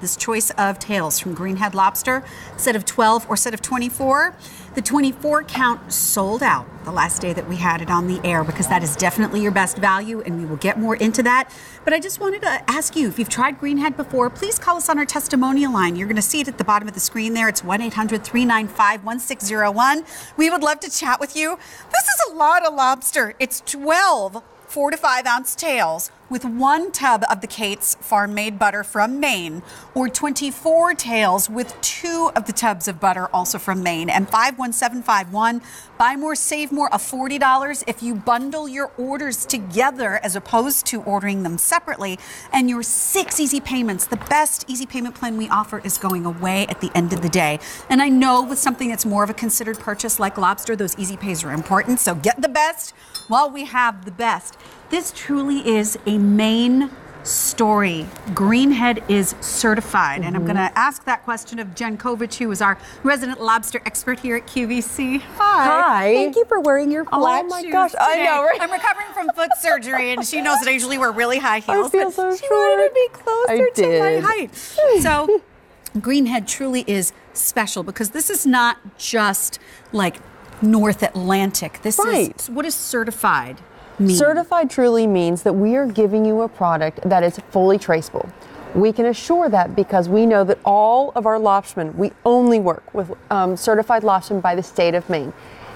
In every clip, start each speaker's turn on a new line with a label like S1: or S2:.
S1: this choice of tails from Greenhead Lobster, set of 12 or set of 24. The 24 count sold out the last day that we had it on the air because that is definitely your best value, and we will get more into that. But I just wanted to ask you, if you've tried Greenhead before, please call us on our testimonial line. You're going to see it at the bottom of the screen there. It's 1-800-395-1601. We would love to chat with you. This is a lot of lobster. It's 12 4 to 5 ounce tails with 1 tub of the Kate's farm-made butter from Maine, or 24 tails with 2 of the tubs of butter also from Maine. And 51751, buy more, save more of $40 if you bundle your orders together as opposed to ordering them separately. And your 6 easy payments, the best easy payment plan we offer, is going away at the end of the day. And I know with something that's more of a considered purchase like lobster, those easy pays are important. So get the best while we have the best. This truly is a Maine story. Greenhead is certified. And I'm going to ask that question of Jen Kovich, who is our resident lobster expert here at QVC. Hi. Thank you for wearing your flat shoes.
S2: Oh my gosh,
S1: today.
S2: I know, right?
S1: I'm recovering from foot surgery, and she knows that I usually wear really high heels.
S2: I feel so
S1: she
S2: short.
S1: wanted to be closer to my
S2: did.
S1: height. So Greenhead truly is special because this is not just like North Atlantic. This is what is certified.
S2: Certified truly means that we are giving you a product that is fully traceable. We can assure that because we know that all of our lobstermen, we only work with certified lobstermen by the state of Maine.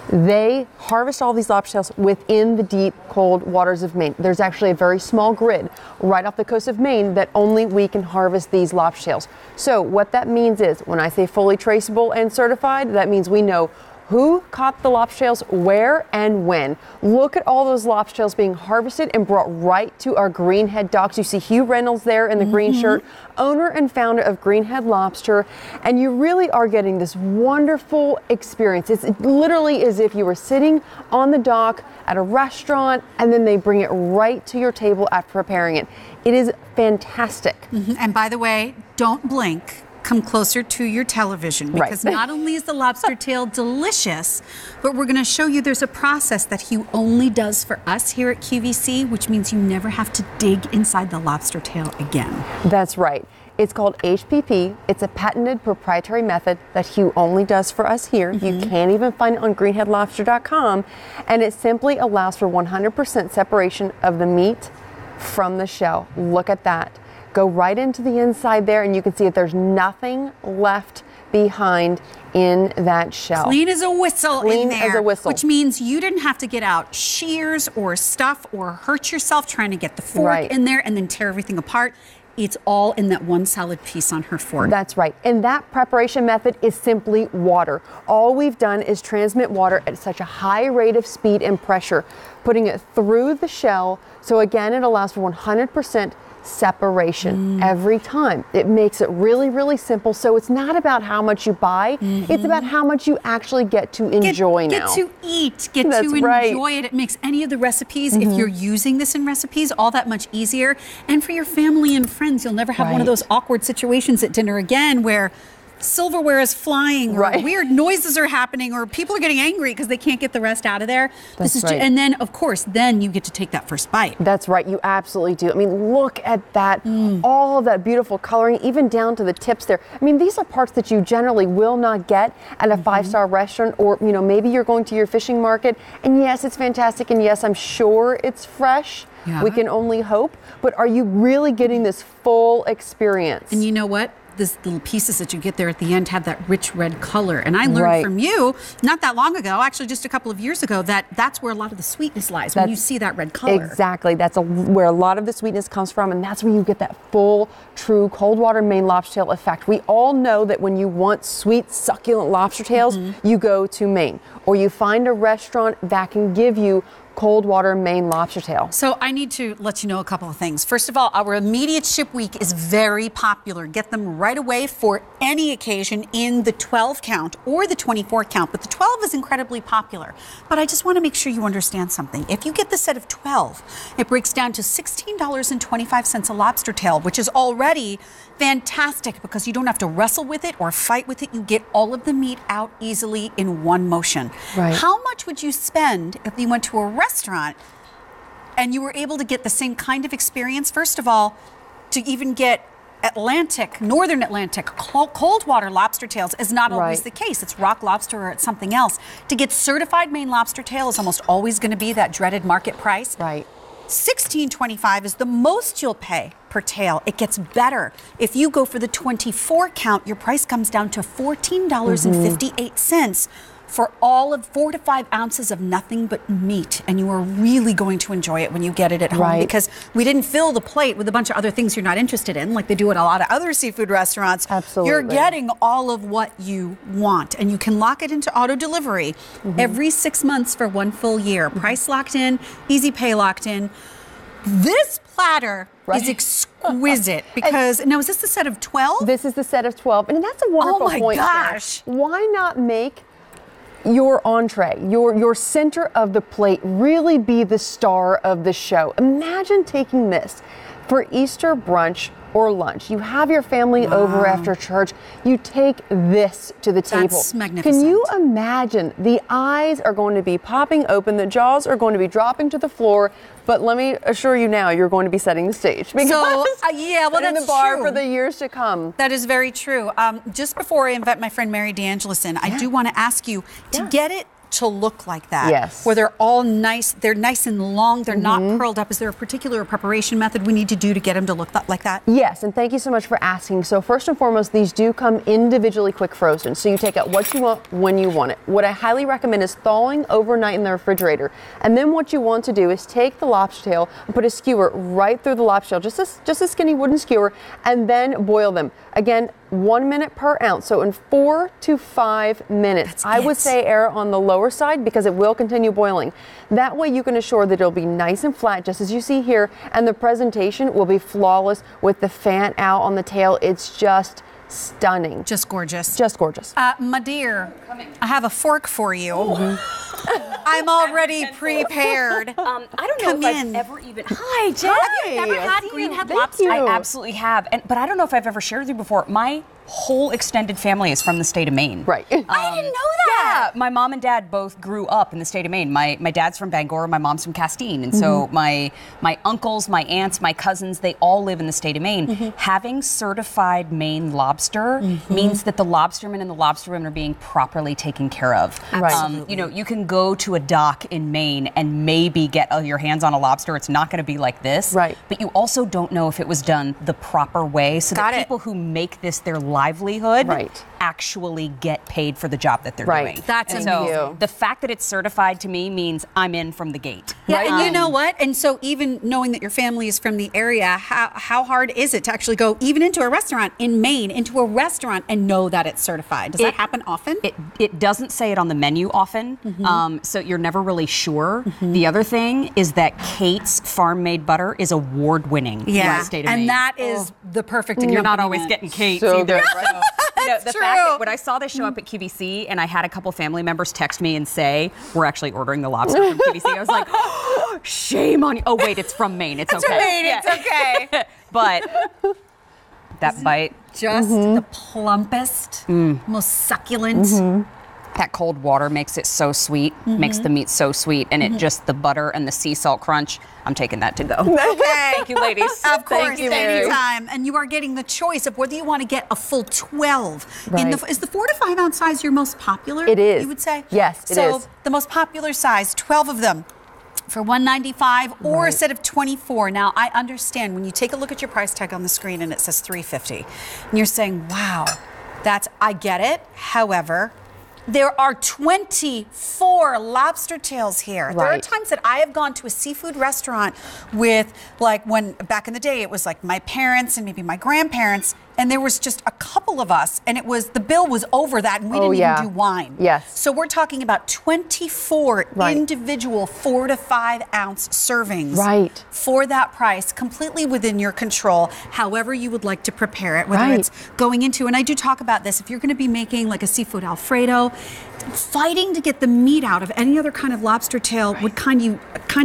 S2: They harvest all these lobster tails within the deep, cold waters of Maine. There's actually a very small grid right off the coast of Maine that only we can harvest these lobster tails. So what that means is, when I say fully traceable and certified, that means we know who caught the lobster tails, where, and when. Look at all those lobster tails being harvested and brought right to our Greenhead docks. You see Hugh Reynolds there in the green shirt, owner and founder of Greenhead Lobster. And you really are getting this wonderful experience. It's literally as if you were sitting on the dock at a restaurant, and then they bring it right to your table after preparing it. It is fantastic.
S1: And by the way, don't blink. Come closer to your television, because not only is the lobster tail delicious, but we're going to show you there's a process that Hugh only does for us here at QVC, which means you never have to dig inside the lobster tail again.
S2: That's right. It's called HPP. It's a patented proprietary method that Hugh only does for us here. You can't even find it on greenheadlobster.com, and it simply allows for 100% separation of the meat from the shell. Look at that. Go right into the inside there, and you can see that there's nothing left behind in that shell.
S1: Clean as a whistle in there.
S2: Clean as a whistle.
S1: Which means you didn't have to get out shears or stuff or hurt yourself trying to get the fork in there and then tear everything apart. It's all in that one solid piece on her fork.
S2: That's right. And that preparation method is simply water. All we've done is transmit water at such a high rate of speed and pressure, putting it through the shell. So again, it allows for 100% separation every time. It makes it really, really simple. So it's not about how much you buy. It's about how much you actually get to enjoy now.
S1: Get to eat. Get to enjoy it. It makes any of the recipes, if you're using this in recipes, all that much easier. And for your family and friends, you'll never have one of those awkward situations at dinner again where silverware is flying, or weird noises are happening, or people are getting angry because they can't get the rest out of there. And then, of course, then you get to take that first bite.
S2: That's right. You absolutely do. I mean, look at that. All of that beautiful coloring, even down to the tips there. I mean, these are parts that you generally will not get at a five-star restaurant, or, you know, maybe you're going to your fishing market, and yes, it's fantastic, and yes, I'm sure it's fresh. We can only hope. But are you really getting this full experience?
S1: And you know what? These little pieces that you get there at the end have that rich red color. And I learned from you not that long ago, actually just a couple of years ago, that that's where a lot of the sweetness lies, when you see that red color.
S2: Exactly. That's where a lot of the sweetness comes from, and that's where you get that full, true cold water Maine lobster tail effect. We all know that when you want sweet, succulent lobster tails, you go to Maine, or you find a restaurant that can give you cold water Maine lobster tail.
S1: So I need to let you know a couple of things. First of all, our immediate ship week is very popular. Get them right away for any occasion in the 12 count or the 24 count, but the 12 is incredibly popular. But I just want to make sure you understand something. If you get the set of 12, it breaks down to $16.25 a lobster tail, which is already fantastic because you don't have to wrestle with it or fight with it. You get all of the meat out easily in one motion. How much would you spend if you went to a restaurant and you were able to get the same kind of experience? First of all, to even get Atlantic, northern Atlantic, cold water lobster tails is not always the case. It's rock lobster or it's something else. To get certified Maine lobster tail is almost always going to be that dreaded market price.
S2: Right.
S1: $16.25 is the most you'll pay per tail. It gets better. If you go for the 24 count, your price comes down to $14.58 for all of 4 to 5 ounces of nothing but meat. And you are really going to enjoy it when you get it at home because we didn't fill the plate with a bunch of other things you're not interested in, like they do at a lot of other seafood restaurants.
S2: Absolutely.
S1: You're getting all of what you want. And you can lock it into auto delivery every 6 months for 1 full year. Price locked in, easy pay locked in. This platter is exquisite because, now is this the set of 12?
S2: This is the set of 12. And that's a wonderful point.
S1: Gosh.
S2: Why not make your entree, your center of the plate really be the star of the show? Imagine taking this for Easter brunch or lunch. You have your family over after church. You take this to the table.
S1: That's magnificent.
S2: Can you imagine? The eyes are going to be popping open. The jaws are going to be dropping to the floor. But let me assure you now, you're going to be setting the stage. Because
S1: that's
S2: the bar
S1: true.
S2: for the years to come.
S1: That is very true. Just before I invite my friend Mary DeAngelis in, I do want to ask you to get it to look like that.
S2: Yes.
S1: Where they're all nice, they're nice and long, they're not curled up. Is there a particular preparation method we need to do to get them to look like that?
S2: Yes, and thank you so much for asking. So first and foremost, these do come individually quick frozen. So you take out what you want when you want it. What I highly recommend is thawing overnight in the refrigerator. And then what you want to do is take the lobster tail and put a skewer right through the lobster tail, just a skinny wooden skewer, and then boil them. Again, 1 minute per ounce, so in 4 to 5 minutes. I would say err on the lower side because it will continue boiling. That way you can assure that it'll be nice and flat, just as you see here, and the presentation will be flawless with the fan out on the tail. It's just stunning.
S1: Just gorgeous.
S2: Just gorgeous.
S1: My dear, I have a fork for you. I'm already prepared.
S3: I don't know if I've ever even... Hi, Jen.
S2: Hi.
S3: Have you ever had Greenhead Lobster?
S2: You.
S3: I absolutely have. But I don't know if I've ever shared with you before. My whole extended family is from the state of Maine.
S2: Right.
S1: I didn't know that.
S3: Yeah, my mom and dad both grew up in the state of Maine. My dad's from Bangor, my mom's from Castine. And so my uncles, my aunts, my cousins, they all live in the state of Maine. Having certified Maine lobster means that the lobstermen and the lobsterwomen are being properly taken care of.
S1: Absolutely.
S3: You know, you can go to a dock in Maine and maybe get your hands on a lobster. It's not going to be like this.
S2: Right.
S3: But you also don't know if it was done the proper way. So that people who make this their livelihood actually get paid for the job that they're doing.
S1: That's
S3: and
S1: amazing.
S3: So the fact that it's certified to me means I'm in from the gate.
S1: Yeah, and you know what? And so even knowing that your family is from the area, how hard is it to actually go even into a restaurant in Maine, into a restaurant and know that it's certified? Does that happen often?
S3: It doesn't say it on the menu often, so you're never really sure. The other thing is that Kate's farm-made butter is award-winning in the state of Maine.
S1: And that is the perfect
S3: You're not
S1: accompaniment.
S3: always getting Kate's
S2: So
S3: either.
S2: good.
S3: The fact that when I saw this show up at QVC and I had a couple family members text me and say, we're actually ordering the lobster from QVC, I was like, oh, shame on you. Oh, wait, it's from Maine. It's okay.
S1: From Maine, it's okay.
S3: But that bite.
S1: Just the plumpest, most succulent.
S3: That cold water makes it so sweet, makes the meat so sweet, and it just, the butter and the sea salt crunch, I'm taking that to go.
S1: Okay.
S3: Thank you, ladies.
S1: Of course,
S2: Thank you, Mary.
S1: anytime. And you are getting the choice of whether you want to get a full 12. Is the 4 to 5 ounce size your most popular?
S2: It is.
S1: You would say?
S2: Yes, it is.
S1: So the most popular size, 12 of them for $195 or a set of 24. Now, I understand when you take a look at your price tag on the screen and it says $350, and you're saying, wow, I get it. However, there are 24 lobster tails here. There are times that I have gone to a seafood restaurant with, like, when back in the day, it was like my parents and maybe my grandparents, and there was just a couple of us, and the bill was over that, and we didn't even do wine.
S2: Yes.
S1: So we're talking about 24 individual 4 to 5 ounce servings for that price, completely within your control, however you would like to prepare it, whether it's going into, and I do talk about this, if you're going to be making like a seafood Alfredo, fighting to get the meat out of any other kind of lobster tail would kind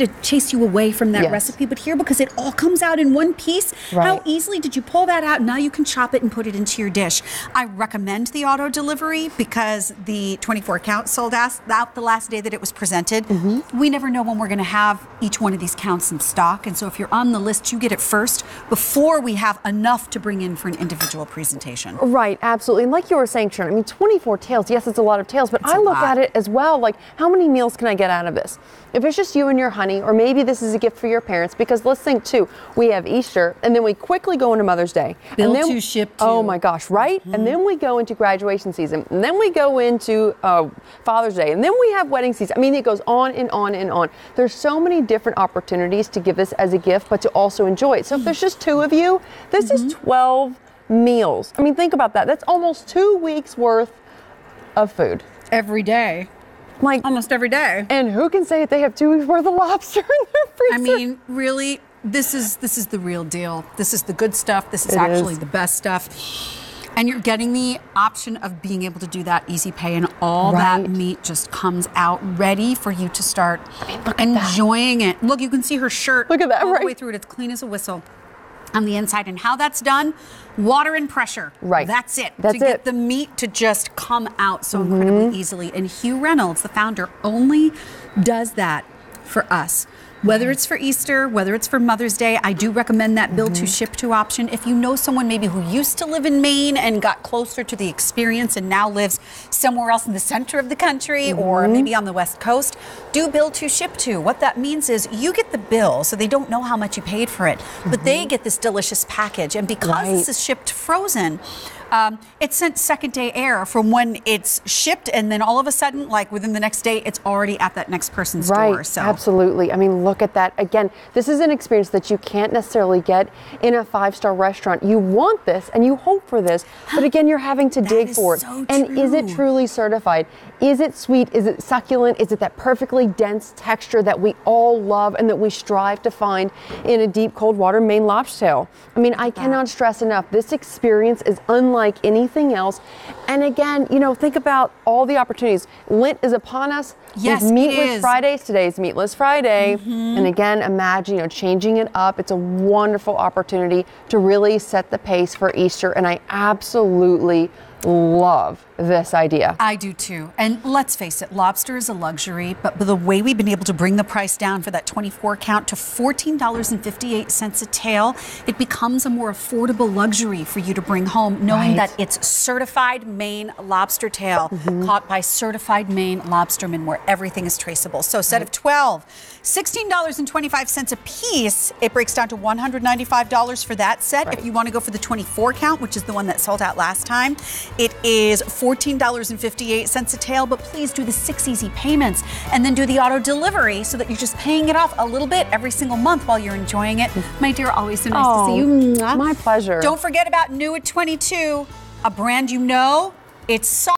S1: of chase you away from that recipe. But here, because it all comes out in one piece, how easily did you pull that out? Now you can chop chop it and put it into your dish. I recommend the auto delivery because the 24 count sold out the last day that it was presented. We never know when we're going to have each one of these counts in stock. And so if you're on the list, you get it first before we have enough to bring in for an individual presentation.
S2: Right, absolutely. And like you were saying, Sharon, I mean, 24 tails, yes, it's a lot of tails, but I look at it as well, like, how many meals can I get out of this? If it's just you and your honey, or maybe this is a gift for your parents, because let's think too, we have Easter, and then we quickly go into Mother's Day.
S1: Bill
S2: and then,
S1: to, ship to.
S2: Oh my gosh, right? And then we go into graduation season, and then we go into Father's Day, and then we have wedding season. I mean, it goes on and on and on. There's so many different opportunities to give this as a gift, but to also enjoy it. So if there's just two of you, this is 12 meals. I mean, think about that. That's almost 2 weeks worth of food.
S1: Every day.
S2: Like
S1: almost every day.
S2: And who can say that they have 2 weeks worth of lobster in their freezer?
S1: I mean, really, this is the real deal. This is the good stuff. This is actually the best stuff. And you're getting the option of being able to do that easy pay, and all that meat just comes out ready for you to start enjoying it. Look, you can see her shirt.
S2: Look at that,
S1: all the way through it. It's clean as a whistle on the inside. And how that's done, water and pressure. Right. That's it.
S2: That's
S1: to get the meat to just come out so incredibly easily. And Hugh Reynolds, the founder, only does that for us. Whether it's for Easter, whether it's for Mother's Day, I do recommend that build to ship to option. If you know someone maybe who used to live in Maine and got closer to the experience and now lives somewhere else in the center of the country or maybe on the West Coast, do build to ship to. What that means is you get the bill, so they don't know how much you paid for it, but they get this delicious package. And because this is shipped frozen, it's sent second day air from when it's shipped, and then all of a sudden, like within the next day, it's already at that next person's door. So
S2: absolutely. I mean, look at that. Again, this is an experience that you can't necessarily get in a 5-star restaurant. You want this and you hope for this, but again, you're having to dig for it. And is it truly certified? Is it sweet? Is it succulent? Is it that perfectly dense texture that we all love and that we strive to find in a deep cold water Maine lobster tail? I mean, I cannot stress enough. This experience is unlike anything else. And again, you know, think about all the opportunities. Lent is upon us.
S1: Yes,
S2: it's Meatless Fridays. Today's Meatless Friday. And again, imagine, you know, changing it up. It's a wonderful opportunity to really set the pace for Easter. And I absolutely love this idea.
S1: I do too. And let's face it, lobster is a luxury, but the way we've been able to bring the price down for that 24 count to $14.58 a tail, it becomes a more affordable luxury for you to bring home, knowing that it's certified Maine lobster tail, caught by certified Maine lobstermen, where everything is traceable. So set of 12, $16.25 a piece. It breaks down to $195 for that set. If you want to go for the 24 count, which is the one that sold out last time, it is $14.58 a tail, but please do the 6 easy payments and then do the auto delivery so that you're just paying it off a little bit every single month while you're enjoying it. My dear, always so nice to see you.
S2: My pleasure.
S1: Don't forget about New at 22, a brand you know. It's